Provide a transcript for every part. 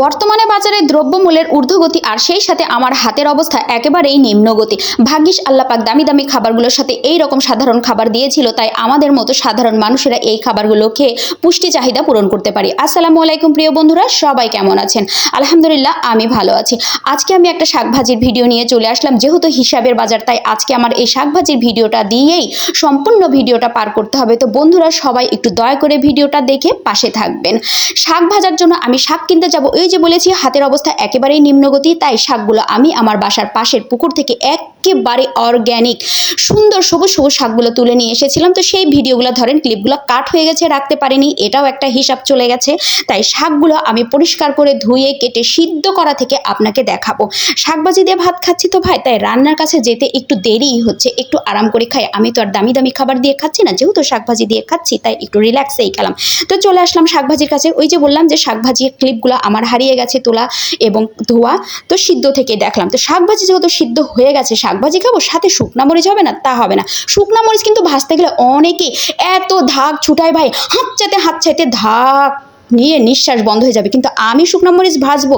বর্তমানে বাজারে দ্রব্যমূল্যের ঊর্ধ্বগতি আর সেই সাথে আমার হাতের অবস্থা একেবারেই নিম্নগতি। ভাগ্যিস আল্লাহ পাক দামি দামি খাবারগুলোর সাথে এই রকম সাধারণ খাবার দিয়েছিল, তাই আমাদের মতো সাধারণ মানুষেরা এই খাবারগুলো খেয়ে পুষ্টি চাহিদা পূরণ করতে পারি। আসসালামু আলাইকুম প্রিয় বন্ধুরা, সবাই কেমন আছেন? আলহামদুলিল্লাহ আমি ভালো আছি। আজকে আমি একটা শাকভাজির ভিডিও নিয়ে চলে আসলাম। যেহেতু হিসাবের বাজার, তাই আজকে আমার এই শাকভাজির ভিডিওটা দিয়েই সম্পূর্ণ ভিডিওটা পার করতে হবে। তো বন্ধুরা সবাই একটু দয়া করে ভিডিওটা দেখে পাশে থাকবেন। শাক ভাজার জন্য আমি শাক কিনতে যাব। ওই যে বলেছি হাতের অবস্থা একেবারেই নিম্নগতি, তাই শাকগুলো আমি আমার বাসার পাশের পুকুর থেকে একেবারে অর্গ্যানিক সুন্দর সবুজ সবুজ শাকগুলো তুলে নিয়ে এসেছিলাম। তো সেই ভিডিওগুলো ধরেন ক্লিপগুলো কাট হয়ে গেছে, রাখতে পারিনি, এটাও একটা হিসাব চলে গেছে। তাই শাকগুলো আমি পরিষ্কার করে ধুয়ে কেটে সিদ্ধ করা থেকে আপনাকে দেখাবো। শাকভাজি দিয়ে ভাত খাচ্ছি তো ভাই, তাই রান্নার কাছে যেতে একটু দেরিই হচ্ছে, একটু আরাম করে খাই। আমি তো আর দামি দামি খাবার দিয়ে খাচ্ছি না, যেহেতু শাকভাজি দিয়ে খাচ্ছি তাই একটু রিল্যাক্সেই খেলাম। তো চলে আসলাম শাকভাজির কাছে। ওই যে বললাম যে শাকভাজির ক্লিপগুলো আমার হারিয়ে গেছে তোলা এবং ধোয়া। তো সিদ্ধ থেকে দেখলাম, তো শাকভাজি যেহেতু সিদ্ধ হয়ে গেছে, শাকভাজি খাবো সাথে শুকনা মরিচ হবে না? তা হবে না। শুকনা মরিচ কিন্তু ভাজতে গেলে অনেকে এত ধাক ছুটায় ভাই, হাত চাইতে ধাক নিয়ে নিঃশ্বাস বন্ধ হয়ে যাবে, কিন্তু আমি শুকনো মরিচ ভাজবো,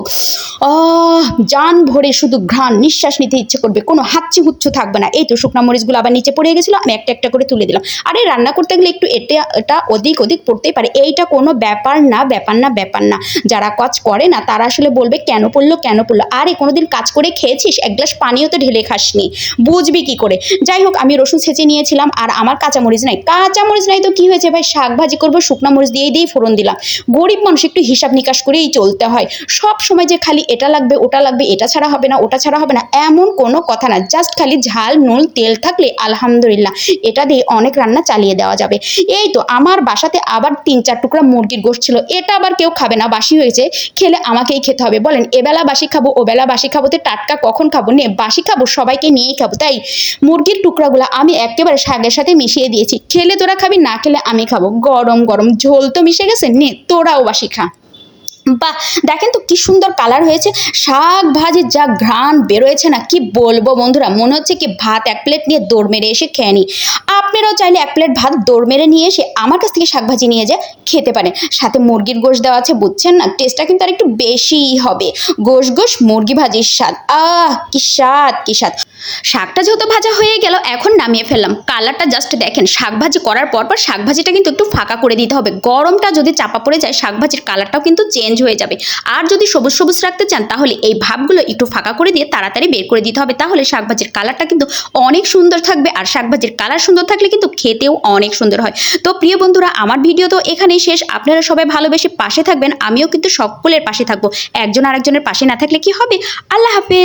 জান ভরে শুধু ঘ্রাণ নিঃশ্বাস নিতে ইচ্ছে করবে, কোনো হাচ্ছি হুচ্ছু থাকবে না। এই তো শুকনো মরিচগুলো আবার নিচে পড়ে গেছিলো, আমি একটা একটা করে তুলে দিলাম। আরে রান্না করতে গেলে একটু এটা ওদিক পড়তেই পারে, এইটা কোনো ব্যাপার না। যারা কাজ করে না তারা আসলে বলবে কেন পড়লো। আরে কোনোদিন কাজ করে খেয়েছিস? এক গ্লাস পানিও তো ঢেলে খাসনি, বুঝবি কি করে? যাই হোক, আমি রসুন ছেঁচে নিয়েছিলাম, আর আমার কাঁচামরিচ নাই তো কি হয়েছে ভাই, শাক ভাজি করবো, শুকনো মরিচ দিয়েই ফোড়ন দিলাম। গরিব মানুষ একটু হিসাব নিকাশ করেই চলতে হয়। সব সময় যে খালি এটা লাগবে ওটা লাগবে, এটা ছাড়া হবে না ওটা ছাড়া হবে না, এমন কোনো কথা না। জাস্ট খালি ঝাল নুন তেল থাকলে আলহামদুলিল্লাহ এটা দিয়ে অনেক রান্না চালিয়ে দেওয়া যাবে। এই তো আমার বাসাতে আবার 3-4 টুকরা মুরগির গোশত ছিল, এটা আবার কেউ খাবে না, বাসি হয়েছে, খেলে আমাকেই খেতে হবে। বলেন এবেলা বাসি খাবো ওবেলা বাসি খাবো, তো টাটকা কখন খাবো? নে বাসি খাবো, সবাইকে নিয়েই খাবো। তাই মুরগির টুকরাগুলো আমি একেবারে শাকের সাথে মিশিয়ে দিয়েছি। খেলে তোরা খাবি, না খেলে আমি খাবো। গরম গরম ঝোল তো মিশে গেছে, নে তোরাও বাসি খা। বাহ, দেখেন তো কি সুন্দর কালার হয়েছে। শাক ভাজির যা ঘ্রাণ বেরোয়েছে না, কি বলবো বন্ধুরা, মনে হচ্ছে কি ভাত এক প্লেট নিয়ে দৌড় মেরে এসে খেয়ে নিই। আপনারাও চাইলে এক প্লেট ভাত দৌড় মেরে নিয়ে এসে আমার কাছ থেকে শাক ভাজি নিয়ে খেতে পারেন। সাথে মুরগির গোশ দেওয়া আছে, বুঝছেন না? টেস্টটা কিন্তু আর একটু বেশিই হবে। গোশ মুরগি ভাজির স্বাদ, কি স্বাদ। শাকটা যেহেতু ভাজা হয়ে গেল, এখন নামিয়ে ফেললাম। কালারটা জাস্ট দেখেন। শাক ভাজি করার পর শাক ভাজিটা কিন্তু একটু ফাঁকা করে দিতে হবে। গরমটা যদি চাপা পড়ে যায়, শাক ভাজির কালারটাও কিন্তু চেঞ্জ হয়ে যাবে। আর যদি সবুজ সবুজ রাখতে চান, তাহলে এই ভাবগুলো একটু ফাঁকা করে দিয়ে তাড়াতাড়ি বের করে দিতে হবে। তাহলে শাক ভাজির কালারটা কিন্তু অনেক সুন্দর থাকবে, আর শাক ভাজির কালার সুন্দর থাকলে কিন্তু খেতেও অনেক সুন্দর হয়। তো প্রিয় বন্ধুরা, আমার ভিডিও তো এখানেই শেষ। আপনারা সবাই ভালোবেসে পাশে থাকবেন, আমিও কিন্তু সকলের পাশে থাকবো। একজন আরেকজনের পাশে না থাকলে কি হবে? আল্লাহ হাফেজ।